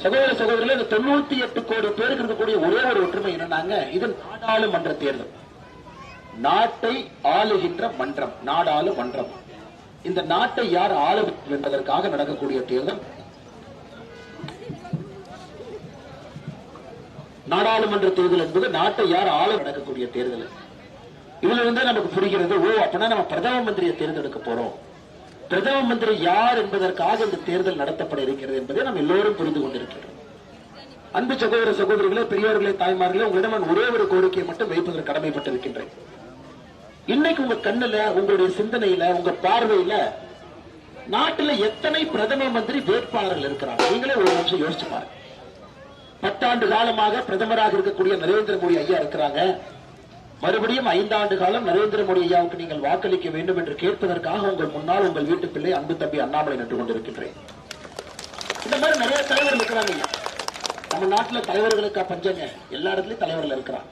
சகோதர சகோதரிகள், இந்த 98 கோடி பேருக்கு இருக்கக்கூடிய ஒரே ஒரு ஒற்றுமை என்னன்னாங்க, இது நாடாளுமன்ற தேர்தல். நாட்டை ஆளுகின்ற மன்றம், நாடாளு மன்றம். இந்த நாட்டை யார் ஆள வேண்டும் என்பதற்காக நடக்கக்கூடிய தேர்தல். நாடாளுமன்ற தேர்தல் என்பது நாட்டை யார் ஆள நடக்கக்கூடிய தேர்தல். இதுல இருந்து நமக்கு புரிகிறது, ஓ அப்படின்னா நம்ம பிரதம மந்திரியை தேர்ந்தெடுக்க போறோம். பிரதம மந்திரி யார் என்பதற்காக இந்த தேர்தல் நடத்தப்பட இருக்கிறது என்பதை நாம் எல்லோரும் புரிந்து கொண்டிருக்கிறோம். அன்பு சகோதர சகோதரிகளே, பெரியவர்களே, தாய்மார்களே, உங்களிடம் நான் ஒரே ஒரு கோரிக்கையை மட்டும் வைப்பதற்கு கடமைப்பட்டிருக்கின்றேன். இன்னைக்கு உங்க கண்ணுல, உங்களுடைய சிந்தனையில, உங்க பார்வையில நாட்டில் எத்தனை பிரதம மந்திரி வேட்பாளர்கள் இருக்கிறாங்க? நீங்களே ஒரு நிமிஷம் யோசிச்சு பாருங்க. 10 ஆண்டு காலமாக பிரதமராக இருக்கக்கூடிய நரேந்திர மோடி ஐயா இருக்கிறாங்க. மறுபடியும் 5 ஆண்டு காலம் நரேந்திர மோடி ஐயாவுக்கு நீங்கள் வாக்களிக்க வேண்டும் என்று கேட்பதற்காக உங்கள் முன்னால் உங்கள் வீட்டு பிள்ளை அன்பு தம்பி அண்ணாமலை நின்று கொண்டிருக்கின்றேன். இந்த மாதிரி நிறைய தலைவர்கள் இருக்கிறாங்க. நம்ம நாட்டில் தலைவர்களுக்கா பஞ்சங்க? எல்லா இடத்துலயும் தலைவர்கள் இருக்கிறாங்க.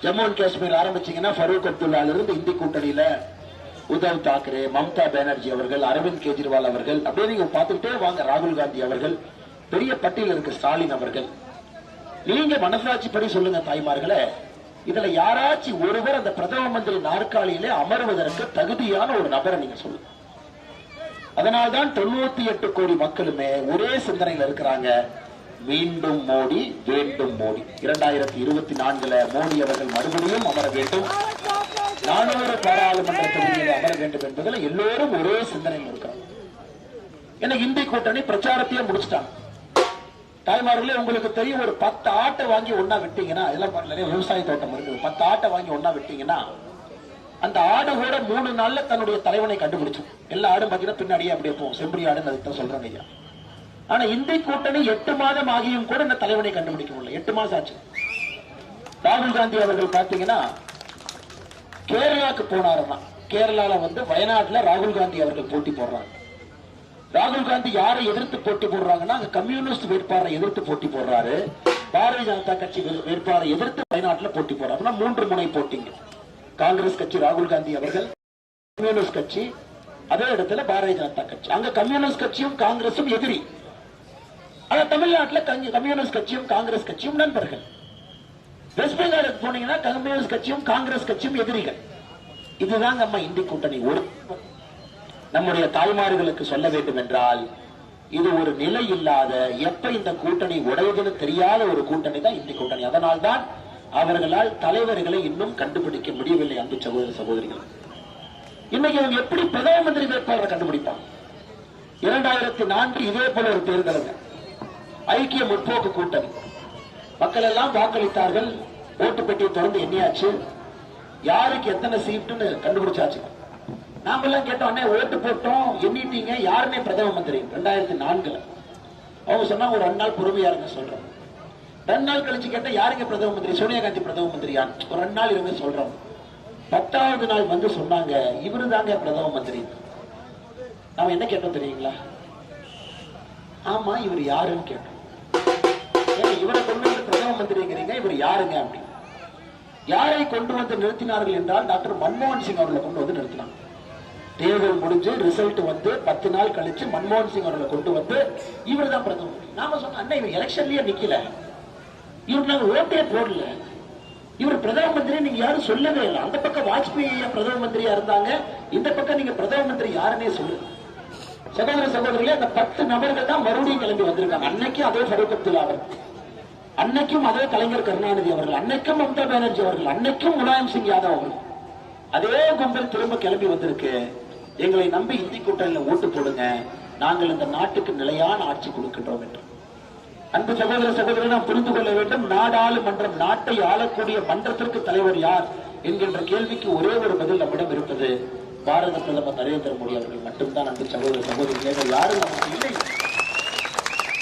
ஜம்மு அண்ட் காஷ்மீர் ஆரம்பிச்சீங்கன்னா ஃபரூக் அப்துல்லால இருந்து இந்தி கூட்டணியில உத்தவ் தாக்கரே, மம்தா பானர்ஜி அவர்கள், அரவிந்த் கெஜ்ரிவால் அவர்கள், அப்படியே நீங்க பார்த்துக்கிட்டே வாங்க. ராகுல் காந்தி அவர்கள், பெரிய பட்டியல் இருக்கு. ஸ்டாலின் அவர்கள். நீங்க மனசாட்சி படி சொல்லுங்க தாய்மார்களே, இதுல யாராச்சும் ஒருவர் அந்த பிரதம மந்திரி நாற்காலியிலே அமர்வதற்கு தகுதியான ஒரு நபரை நீங்க சொல்லுங்க. அதனால்தான் 98 கோடி மக்களுமே ஒரே சிந்தனையில் இருக்கிறாங்க. மீண்டும் மோடி, வேண்டும் மோடி. 2024 மோடி அவர்கள் மறுபடியும் அமர வேண்டும், 400 பாராளுமன்ற தொகுதியில் அமர வேண்டும் என்பதில் எல்லோரும் ஒரே சிந்தனையில் இருக்கிறாங்க. ஏன்னா இந்தி கூட்டணி பிரச்சாரத்தையே முடிச்சுட்டாங்க. தாய்மார்களே, உங்களுக்கு தெரியும், ஒரு 10 ஆட்டை வாங்கி ஒன்னா விட்டீங்கன்னா, இதெல்லாம் நிறைய விவசாய தோட்டம் இருக்குது. 10 ஆட்டை வாங்கி ஒன்னா விட்டீங்கன்னா, அந்த ஆடு கூட 3 நாள்ல தன்னுடைய தலைவனை கண்டுபிடிச்சோம். எல்லா ஆடும் பாத்தீங்கன்னா பின்னாடியே அப்படியே போகும். செம்பரி ஆடுன்னு அதுதான் சொல்றாங்க ஐயா. ஆனா இந்தி கூட்டணி 8 மாதம் ஆகியும் கூட இந்த தலைவனை கண்டுபிடிக்க முடியல. 8 மாசம் ஆச்சு. ராகுல் காந்தி அவர்கள் பாத்தீங்கன்னா கேரளாக்கு போனாருன்னா, கேரளால வயநாட்டுல ராகுல் காந்தி அவர்கள் போட்டி போடுறாங்க. ராகுல் காந்தி யாரை எதிர்த்து போட்டி போடுறாங்கன்னா, அங்க கம்யூனிஸ்ட் வேட்பாளரை எதிர்த்து போட்டி போடுறாரு. பாரதிய ஜனதா கட்சி வேட்பாளரை எதிர்த்து வயநாட்டுல போட்டி போடுறாங்க. 3 முனை போட்டிங்க. காங்கிரஸ் கட்சி ராகுல் காந்தி அவர்கள், கம்யூனிஸ்ட் கட்சி, அதே இடத்துல பாரதிய ஜனதா கட்சி. அங்க கம்யூனிஸ்ட் கட்சியும் காங்கிரசும் எதிரி. ஆனா தமிழ்நாட்டில் கம்யூனிஸ்ட் கட்சியும் காங்கிரஸ் கட்சியும் நண்பர்கள். வெஸ்ட் பெங்காலுக்கு போனீங்கன்னா கம்யூனிஸ்ட் கட்சியும் காங்கிரஸ் கட்சியும் எதிரிகள். இதுதாங்க அம்மா இந்தி கூட்டணி. ஒரு நம்முடைய தாய்மார்களுக்கு சொல்ல வேண்டும் என்றால், இது ஒரு நிலை இல்லாத, எப்ப இந்த கூட்டணி உடையதுன்னு தெரியாத ஒரு கூட்டணி தான் இந்தி கூட்டணி. அதனால்தான் அவர்களால் தலைவர்களை இன்னும் கண்டுபிடிக்க முடியவில்லை. அன்பு சகோதர சகோதரிகள், இன்னைக்கு அவங்க எப்படி பிரதம மந்திரி வேட்பாளரை கண்டுபிடிப்பாங்க? 2004 இதே போல ஒரு தேர்தலுங்க. ஐக்கிய முற்போக்கு கூட்டணி மக்கள் எல்லாம் வாக்களித்தார்கள். ஓட்டு பெட்டியை தொடர்ந்து எண்ணியாச்சு. யாருக்கு எத்தனை சீட்டுன்னு கண்டுபிடிச்சாச்சு. நாம எல்லாம் கேட்டோம், அண்ணே ஓட்டு போட்டோம், எண்ணிட்டீங்க, யாருமே பிரதம மந்திரி? 2004 அவங்க சொன்னாங்க, ஒரு 2 நாள் பொறுமையா இருங்க சொல்றோம். 2 நாள் கழிச்சு கேட்டா, யாருங்க பிரதம மந்திரி? சோனியா காந்தி பிரதம மந்திரியா? ஒரு 2 நாள் இருங்க சொல்றோம். 10வது நாள் சொன்னாங்க, இவரு தாங்க பிரதம மந்திரி. நாம என்ன கேட்டோம் தெரியுங்களா? ஆமா, இவர் யாருன்னு கேட்டோம். இவரை கொண்டு வந்து பிரதம மந்திரிங்கிறீங்க, இவர் யாருங்க அப்படி? யாரை கொண்டு வந்து நிறுத்தினார்கள் என்றால், டாக்டர் மன்மோகன் சிங் அவர்களை கொண்டு வந்து நிறுத்தினாங்க. தேர்தல் முடிஞ்சு ரிசல்ட் 10 நாள் கழிச்சு மன்மோகன் சிங் அவர்களை கொண்டு வந்து இவர் தான் பிரதம மந்திரி. நாம சொன்ன, அண்ணா இவர் எலெக்ஷன்லயே நிக்கல, இவர் நாங்க ஓட்டே போடல, இவர் பிரதம மந்திரி நீங்க யாரும் சொல்லவே இல்லை. அந்த பக்கம் வாஜ்பாய் பிரதம மந்திரியா இருந்தாங்க, இந்த பக்கம் நீங்க பிரதம மந்திரி யாருன்னே சொல்லு. சகோதர சகோதரிகளே, அந்த 10 நபர்கள் தான் மறுபடியும் கிளம்பி வந்திருக்காங்க. அன்னைக்கும் அதே ஃபரூக் அப்துல்லா அவர்கள், அன்னைக்கும் அதே கலைஞர் கருணாநிதி அவர்கள், அன்னைக்கும் மம்தா பானர்ஜி அவர்கள், அன்னைக்கும் முலாயம் சிங் யாதவ் அவர்கள், அதே கும்பல் திரும்ப கிளம்பி வந்திருக்கு. எங்களை நம்பி இந்தி கூட்டணியில் ஓட்டு போடுங்க, நாங்கள் இந்த நாட்டுக்கு நிலையான ஆட்சி கொடுக்கின்றோம் என்று. அன்பு சகோதர சகோதரி, நாம் புரிந்து கொள்ள வேண்டும், நாடாளுமன்றம், நாட்டை ஆளக்கூடிய மன்றத்திற்கு தலைவர் யார் என்கின்ற கேள்விக்கு ஒரே ஒரு பதில் நம்மிடம் இருப்பது பாரத பிரதமர் நரேந்திர மோடி அவர்கள் மட்டும்தான். அன்பு சகோதர சகோதரிகள், யாரும் நமக்கு இல்லை.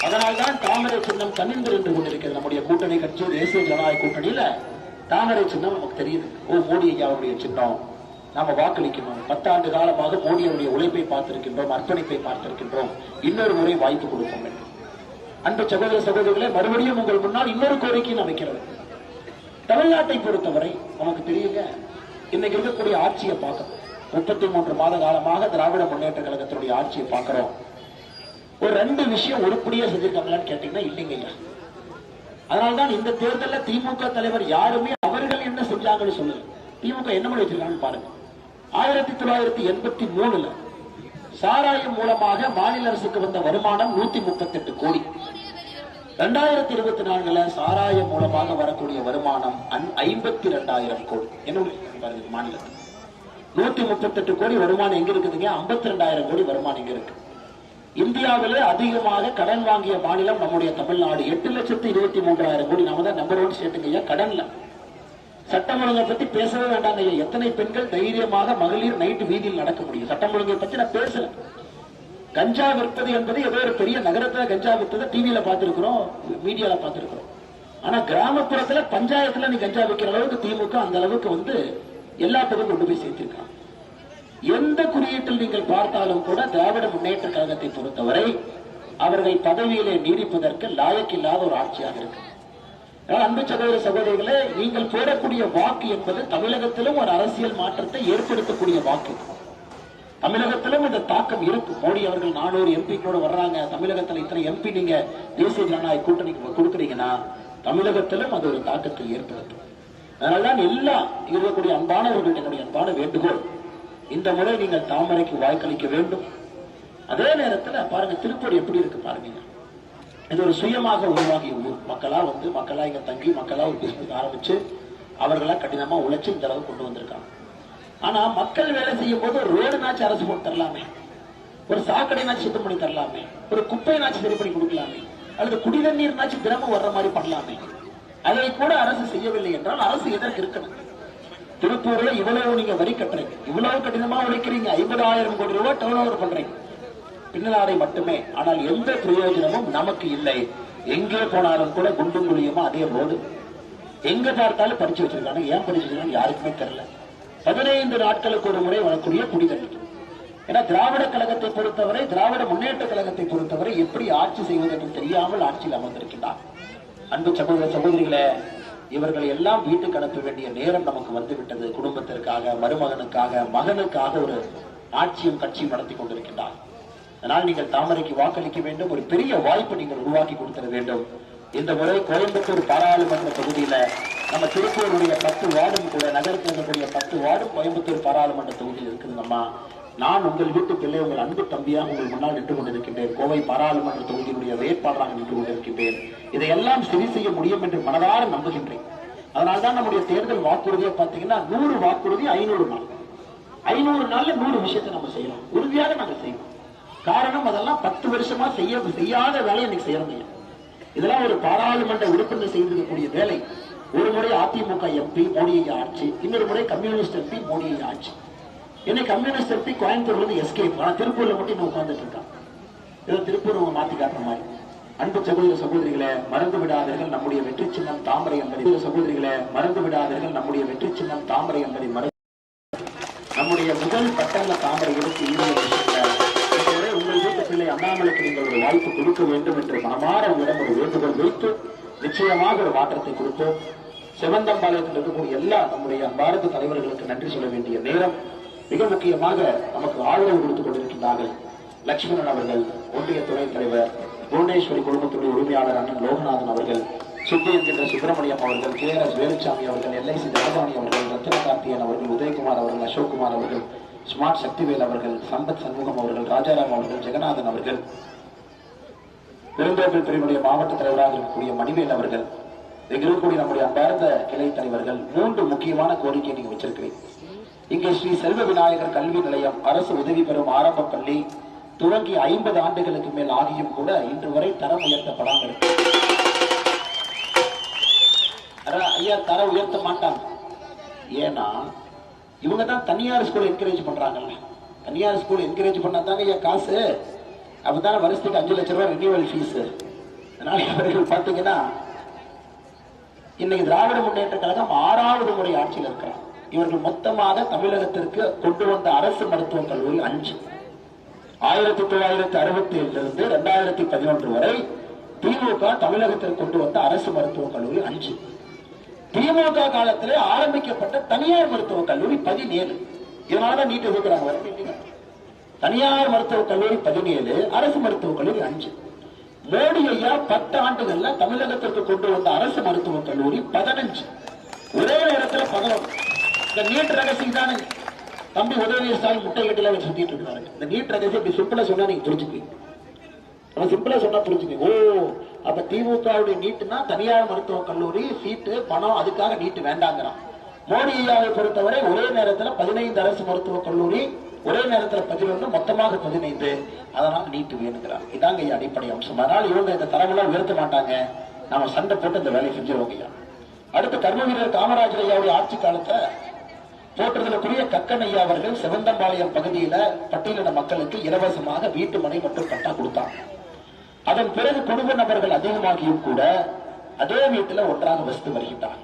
அதனால்தான் தாமரை சின்னம் கண்ணின்று நின்று கொண்டிருக்கிறது. நம்முடைய கூட்டணி கட்சி தேசிய ஜனநாயக கூட்டணியில தாமரை சின்னம் நமக்கு தெரியுது. மோடி ஐயாவுடைய சின்னம், நாம வாக்களிக்கணும். 10 ஆண்டு காலமாக மோடியுடைய உழைப்பை பார்த்திருக்கின்றோம், அர்ப்பணிப்பை பார்த்திருக்கின்றோம். இன்னொரு முறை வாய்ப்பு கொடுப்போம் என்று. அன்பு சகோதர சகோதரிகளே, மறுபடியும் உங்கள் முன்னால் இன்னொரு கோரிக்கையை நான் வைக்கிறேன். தமிழ்நாட்டை பொறுத்தவரை நமக்கு தெரியுங்க, இன்னைக்கு இருக்கக்கூடிய ஆட்சியை பார்க்கணும். 33 மாத காலமாக திராவிட முன்னேற்ற கழகத்தினுடைய ஆட்சியை பார்க்கிறோம். ஒரு 2 விஷயம் உருப்படியா செஞ்சிருக்காங்களான்னு கேட்டீங்கன்னா இல்லைங்க ஐயா. அதனால்தான் இந்த தேர்தலில் திமுக தலைவர் யாருமே அவர்கள் என்ன செஞ்சாங்கன்னு சொல்லல. திமுக என்ன பண்ணி வச்சிருக்காங்கன்னு பாருங்க. 1983 சாராயம் மூலமாக மாநில அரசுக்கு வந்த வருமானம் 138 கோடி. 2024 சாராயம் மூலமாக வரக்கூடிய வருமானம் 52,000 கோடி. என்ன பாருங்க, மாநிலத்தில் 138 கோடி வருமானம் எங்க இருக்குதுங்க? 52,000 கோடி வருமானம் எங்க இருக்கு? இந்தியாவிலே அதிகமாக கடன் வாங்கிய மாநிலம் நம்முடைய தமிழ்நாடு. 8,23,000 கோடி. நாம தான் நம்பர் 1 ஸ்டேட்டுங்க கடன்ல. சட்டம் ஒழுங்கை பத்தி பேசவே வேண்டாங்க. எத்தனை பெண்கள் தைரியமாக மகளிர் நைட்டு வீதியில் நடக்க முடியும்? சட்டம் ஒழுங்கை பத்தி நான் பேசல. கஞ்சா விற்பது என்பது ஏதோ ஒரு பெரிய நகரத்துல கஞ்சா விற்பதை டிவியில பார்த்திருக்கிறோம், மீடியால பார்த்திருக்கிறோம். ஆனா கிராமப்புறத்துல பஞ்சாயத்துல நீ கஞ்சா விற்கிற அளவுக்கு திமுக அந்த அளவுக்கு எல்லா பக்கம் கொண்டு போய் சேர்த்திருக்காங்க. எந்த குறியீட்டில் நீங்கள் பார்த்தாலும் கூட திராவிட முன்னேற்ற கழகத்தை பொறுத்தவரை அவர்கள் பதவியிலே நீடிப்பதற்கு லாயக்கில்லாத ஒரு ஆட்சியாக இருக்கு. அன்பு சகோதர சகோதரிகளே, நீங்கள் போடக்கூடிய வாக்கு என்பது தமிழகத்திலும் ஒரு அரசியல் மாற்றத்தை ஏற்படுத்தக்கூடிய வாக்கு. தமிழகத்திலும் இந்த தாக்கம் இருக்கு. மோடி அவர்கள் 400 எம்பிக்களோடு வர்றாங்க. தமிழகத்தில் இத்தனை எம்பி நீங்க தேசிய ஜனநாயக கூட்டணிக்கு கொடுக்குறீங்கன்னா தமிழகத்திலும் அது ஒரு தாக்கத்தை ஏற்படுத்தும். அதனால்தான் எல்லாம் இருக்கக்கூடிய அன்பானவர்கள் என்னுடைய அன்பான வேண்டுகோள், இந்த முறை நீங்கள் தாமரைக்கு வாய்க்களிக்க வேண்டும். அதே நேரத்தில் பாருங்க, திருப்பூர் எப்படி இருக்கு பாருங்க. இது ஒரு சுயமாக உருவாகிய ஊர். மக்களா இங்க தங்கி மக்களா ஒரு பிசினஸ் ஆரம்பிச்சு அவர்களா கடினமா உழைச்சு இந்த அளவு கொண்டு வந்திருக்காங்க. ஆனா மக்கள் வேலை செய்யும் போது ஒரு ரோடு நாச்சு அரசு போட்டு தரலாமே, ஒரு சாக்கடை நாச்சு சுத்தம் பண்ணி தரலாமே, ஒரு குப்பை நாச்சு சரி பண்ணி கொடுக்கலாமே, அல்லது குடிநீர் நாச்சு தினமும் வர்ற மாதிரி பண்ணலாமே. அதை கூட அரசு செய்யவில்லை என்றால் அரசு எதற்கு இருக்கணும்? திருப்பூர்ல இவ்வளவு நீங்க வரி கட்டுறீங்க, இவ்வளவு கடினமா உழைக்கிறீங்க, 50,000 கோடி ரூபாய் டர்ன் ஓவர் பண்றீங்க, பின்னலாடை மட்டுமே. ஆனால் எந்த பிரயோஜனமும் நமக்கு இல்லை. எங்கே போனாலும் கூட குண்டும் குழியுமா அதே ரோடு. எங்க பார்த்தாலும் படிச்சு வச்சிருக்காங்க. ஏன் படிச்சு வச்சிருக்காங்க யாருக்குமே தெரியல. 15 நாட்களுக்கு ஒரு முறை வரக்கூடிய குடிதண்ணீர். ஏன்னா திராவிட கழகத்தை பொறுத்தவரை, திராவிட முன்னேற்ற கழகத்தை பொறுத்தவரை எப்படி ஆட்சி செய்வது என்று தெரியாமல் ஆட்சியில் அமர்ந்திருக்கிறார். அன்பு சகோதர சகோதரிகளே, இவர்களை எல்லாம் வீட்டுக்கு அனுப்ப வேண்டிய நேரம் நமக்கு வந்துவிட்டது. குடும்பத்திற்காக, மருமகனுக்காக, மகனுக்காக ஒரு ஆட்சியும் கட்சியும் நடத்தி கொண்டிருக்கின்றார். அதனால் நீங்கள் தாமரைக்கு வாக்களிக்க வேண்டும். ஒரு பெரிய வாய்ப்பை நீங்கள் உருவாக்கி கொடுத்திட வேண்டும். இந்த முறை கோயம்புத்தூர் பாராளுமன்ற தொகுதியில நம்ம திருப்பூருடைய 10 வார்டும் கூட, நகரத்தில் இருக்கக்கூடிய 10 வார்டும் கோயம்புத்தூர் பாராளுமன்ற தொகுதியில் இருக்குதுங்கம்மா. நான் உங்கள் வீட்டு பிள்ளை, உங்கள் அன்பு தம்பியாக உங்கள் முன்னால் நின்று கொண்டிருக்கின்றேன். கோவை பாராளுமன்ற தொகுதியினுடைய வேட்பாளராக நின்று கொண்டிருக்கின்றேன். இதையெல்லாம் சரி செய்ய முடியும் என்று மனதார நம்புகின்றேன். அதனால்தான் நம்முடைய தேர்தல் வாக்குறுதியை பார்த்தீங்கன்னா 100 வாக்குறுதி 500 நாள். 500 நாள்ல 100 விஷயத்தை நம்ம செய்யலாம். உறுதியாக நாங்கள் செய்வோம். காரணம், அதெல்லாம் 10 வருஷமா செய்யாத வேலையை இன்னைக்கு செய்யறோம். இதெல்லாம் ஒரு பாராளுமன்ற உறுப்பினர் செய்திருக்கக்கூடிய வேலை. ஒரு முறை அதிமுக எம்பி மோடியை ஆட்சி, இன்னொரு முறை கம்யூனிஸ்ட் எம்பி மோடியை ஆட்சி. இன்னைக்கு கம்யூனிஸ்ட் எம்பி கோயம்புத்தூர்ல இருந்து எஸ்கேப், ஆனா திருப்பூர்ல மட்டும் இன்னும் உட்கார்ந்துட்டு இருக்கான். ஏதோ திருப்பூர் மாத்தி காட்டுற மாதிரி. அன்பு சகோதர சகோதரிகளை, மறந்து விடாதீர்கள் நம்முடைய வெற்றி சின்னம் தாமரை என்பதை. சகோதரிகளை, மறந்து விடாதீர்கள் நம்முடைய வெற்றி சின்னம் தாமரை என்பதை. நம்முடைய முதல் பட்டங்க தாமரை எடுத்து உங்கள் வீட்டு பிள்ளை அண்ணாமலைக்கு நீங்கள் ஒரு வாய்ப்பு கொடுக்க வேண்டும் என்று மனமாற உங்களிடம் ஒரு வேண்டுகோள் வைத்து நிச்சயமாக ஒரு மாற்றத்தை கொடுப்போம். செவந்தம்பாளையத்தில் இருக்கக்கூடிய எல்லா நம்முடைய பாரத தலைவர்களுக்கு நன்றி சொல்ல வேண்டிய நேரம். மிக முக்கியமாக நமக்கு ஆதரவு கொடுத்துக் கொண்டிருக்கின்றார்கள் லட்சுமணன் அவர்கள், ஒன்றிய துணைத் தலைவர், புவனேஸ்வரி குடும்பத்துடைய உரிமையாளர் அண்ணன் லோகநாதன் அவர்கள், சுப்பு என்கின்ற சுப்பிரமணியம் அவர்கள், KRS வேலுச்சாமி அவர்கள், LIC ராஜாணி அவர்கள், ரத்ன கார்த்தியன் அவர்கள், உதயகுமார் அவர்கள், அசோக்குமார் அவர்கள், ஸ்மார்ட் சக்திவேல் அவர்கள், சம்பத் சண்முகம் அவர்கள், ராஜாராம் அவர்கள், ஜெகநாதன் அவர்கள், பெருந்தோட்டல் பிரிவுடைய மாவட்ட தலைவராக இருக்கக்கூடிய மணிவேல் அவர்கள், எங்களுக்கூடிய நம்முடைய அன்பார்ந்த கிளை தலைவர்கள் 3 முக்கியமான கோரிக்கை நீங்க வச்சிருக்கிறீங்க. இங்கே ஸ்ரீ செல்வ விநாயகர் கல்வி நிலையம் அரசு உதவி பெறும் ஆரம்ப பள்ளி துவங்கி 50 ஆண்டுகளுக்கு மேல் ஆகியும் கூட இன்று வரை தரம் உயர்த்தப்படாமல் இருக்கு. ஐயா, தரம் உயர்த்த மாட்டாங்க. ஏன்னா இவங்க தான் தனியார் ஸ்கூல் என்கரேஜ் பண்றாங்கல்ல. தனியார் ஸ்கூல் என்கரேஜ் பண்ணாதாங்க ஐயா காசு. அப்பதான வருஷத்துக்கு 5 லட்சம் ரூபாய் ரினியூவல் ஃபீஸ். அதனால இவர்கள் பார்த்தீங்கன்னா இன்னைக்கு திராவிட முன்னேற்ற கழகம் 6வது முறை ஆட்சியில் இருக்கிறார். இவர்கள் மொத்தமாக தமிழகத்திற்கு கொண்டு வந்த அரசு மருத்துவக் கல்லூரி 5. 1967 இருந்து 2011 வரை திமுக தமிழகத்திற்கு கொண்டு வந்த அரசு மருத்துவக் கல்லூரி 5. திமுக காலத்திலே ஆரம்பிக்கப்பட்ட தனியார் மருத்துவக் கல்லூரி 17. இதனாலதான் நீட் எதிர்க்கிறாங்க. தனியார் மருத்துவக் கல்லூரி 17, அரசு மருத்துவக் கல்லூரி 5. மோடி ஐயா 10 ஆண்டுகள்ல தமிழகத்திற்கு கொண்டு வந்த அரசு மருத்துவக் கல்லூரி 15. ஒரே நேரத்தில் 11. இந்த நீட் ரகசியம் தானே தம்பி உதயநிதி ஸ்டாலின் முட்டை கட்டில வச்சு சுத்திட்டு இருக்காரு. இந்த நீட் ரகசியம் இப்படி சிம்பிளா சொன்னா நீங்க புரிஞ்சுக்குவீங்க. நம்ம சிம்பிளா சொன்னா புரிஞ்சுக்குவீங்க. ஓ, அப்ப திமுகவுடைய நீட்டுனா தனியார் மருத்துவக் கல்லூரி சீட்டு பணம், அதுக்காக நீட்டு வேண்டாங்கிறான். மோடி ஐயாவை பொறுத்தவரை ஒரே நேரத்தில் 15 அரசு மருத்துவக் கல்லூரி, ஒரே நேரத்தில் 11, மொத்தமாக 15. அதனால் நீட்டு வேணுங்கிறார். இதாங்க ஐயா அடிப்படை அம்சம். அதனால் இவங்க இந்த தரவெல்லாம் உயர்த்த மாட்டாங்க. நாம சண்டை போட்டு இந்த வேலையை செஞ்சிருவோங்க ஐயா. அடுத்து கர்ம வீரர் காமராஜர் ஐயாவுடைய ஆட்சி காலத்தை போற்றுதலுக்குரிய கக்கன் ஐயா அவர்கள் செவந்தம்பாளையம் பகுதியில பட்டியலின மக்களுக்கு இலவசமாக வீட்டு மனை மற்றும் பட்டா கொடுத்தாங்க. அதன் பிறகு குடும்ப நபர்கள் அதிகமாகியும் கூட அதே வீட்டில் ஒன்றாக வசித்து வருகின்றார்.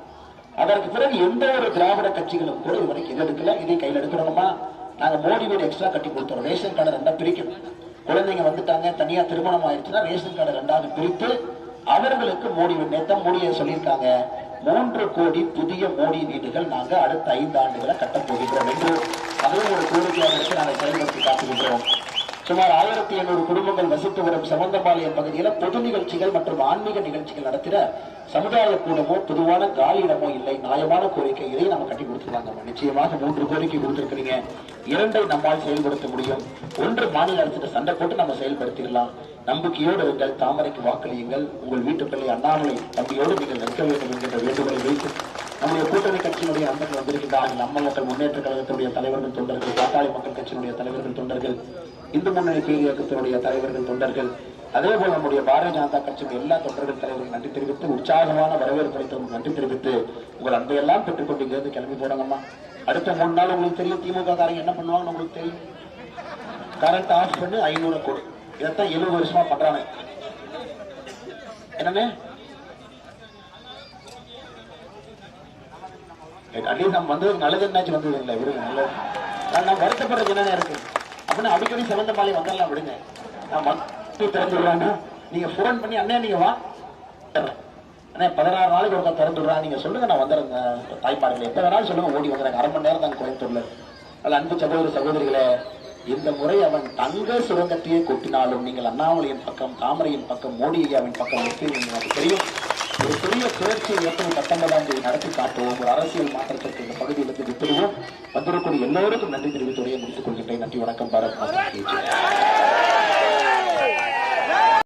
அதற்கு பிறகு எந்த ஒரு திராவிட கட்சிகளும் கூட இதுவரைக்கும் எதிர்க்கல. இதை கையில் எடுக்கணுமா, நாங்க மோடி வீடு எக்ஸ்ட்ரா கட்டி கொடுத்தோம். ரேஷன் கார்டு 2 பிரிக்கணும். குழந்தைங்க வந்துட்டாங்க, தனியா திருமணம் ஆயிடுச்சுன்னா ரேஷன் கார்டு 2ஆக பிரித்து அவர்களுக்கு மோடி வீடு நேத்தம் மோடியை சொல்லியிருக்காங்க. 3 கோடி புதிய மோடி வீடுகள் நாங்க அடுத்த 5 ஆண்டுகளை கட்டப் போகிறோம் என்று அதுவும் ஒரு கோரிக்கையாக நாங்கள் செயல்படுத்தி காட்டுகின்றோம். சுமார் 1700 குடும்பங்கள் வசித்து வரும் செவந்தம்பாளையம் பகுதியில் பொது நிகழ்ச்சிகள் மற்றும் ஆன்மீக நிகழ்ச்சிகள் நடத்திட சமுதாய கூடமோ பொதுவான காலியிடமோ இல்லை. நியாயமான கோரிக்கை, இதை நம்ம கட்டி கொடுத்துருவாங்க. நிச்சயமாக 3 கோரிக்கை கொடுத்திருக்கிறீங்க. 2 நம்மால் செயல்படுத்த முடியும். 1 மாநில அரசு சண்டை போட்டு நம்ம செயல்படுத்திடலாம். நம்பிக்கையோடு இருங்கள், தாமரைக்கு வாக்களியுங்கள். உங்கள் வீட்டு பிள்ளை அண்ணாமலை தம்பியோடு நீங்கள் நிற்க வேண்டும் என்கின்ற வேண்டுகோளை வைத்து நம்முடைய கூட்டணி கட்சியினுடைய நண்பர்கள் வந்திருக்கின்றார்கள். நம்ம மக்கள் முன்னேற்ற கழகத்தினுடைய தலைவர்கள் தொண்டர்கள், பாட்டாளி மக்கள் கட்சியினுடைய தலைவர்கள் தொண்டர்கள், இந்து முன்னணி பேர் இயக்கத்தினுடைய தலைவர்கள் தொண்டர்கள், அதே போல நம்முடைய பாரதிய ஜனதா கட்சியுடைய எல்லா தொண்டர்கள் தலைவர்கள் நன்றி தெரிவித்து உற்சாகமான வரவேற்பு அளித்தவர்கள் நன்றி தெரிவித்து உங்கள் அன்பையெல்லாம் பெற்றுக்கொண்டு இங்கிருந்து கிளம்பி போனாங்கம்மா. அடுத்த 3 நாள் உங்களுக்கு தெரியும் திமுக காரங்க என்ன பண்ணுவாங்கன்னு உங்களுக்கு தெரியும். கரண்ட் ஆஃப் பண்ணி 500 கோடி. இதைத்தான் 70 வருஷமா பண்றாங்க. என்னன்னு அட்லீஸ்ட் நம்ம வந்தது நல்லது என்னாச்சு வந்தது இல்லை விடுங்க. நல்லது நம்ம வருத்தப்படுறது என்னென்ன இருக்கு அப்படின்னு அடிக்கடி செவந்தம்பாளையம் வந்துடலாம் விடுங்க. நான் மத்தி திறந்துடுறாங்க, நீங்க போன் பண்ணி அண்ணே நீங்க வா அண்ணே 16 நாளைக்கு ஒருக்கா திறந்துடுறான் நீங்க சொல்லுங்க, நான் வந்துடுறேங்க. தாய்மார்கள் எப்ப வேணாலும் சொல்லுங்க, ஓடி வந்துடுறாங்க. 1/2 மணி நேரம் தான் கோயம்புத்தூர்ல. அதில் அன்பு சகோதர சகோதரிகளே, இந்த முறை அவன் தங்க சுரங்கத்தையே கொட்டினாலும் நீங்கள் அண்ணாமலையின் பக்கம், தாமரையின் பக்கம், மோடி ஐயாவின் பக்கம் எனக்கு தெரியும். ஒரு பெரிய சுழற்சியை ஏப்ரல் 19ஆம் தேதி நடத்தி காட்டுவோம். ஒரு அரசியல் மாற்றத்திற்கு இந்த பகுதியிலிருந்து விட்டுடுவோம். வந்திருக்கும் எல்லோருக்கும் நன்றி தெரிவித்து உரையை முடித்துக் கொள்கின்றேன். நன்றி, வணக்கம். பாரத் மாதா.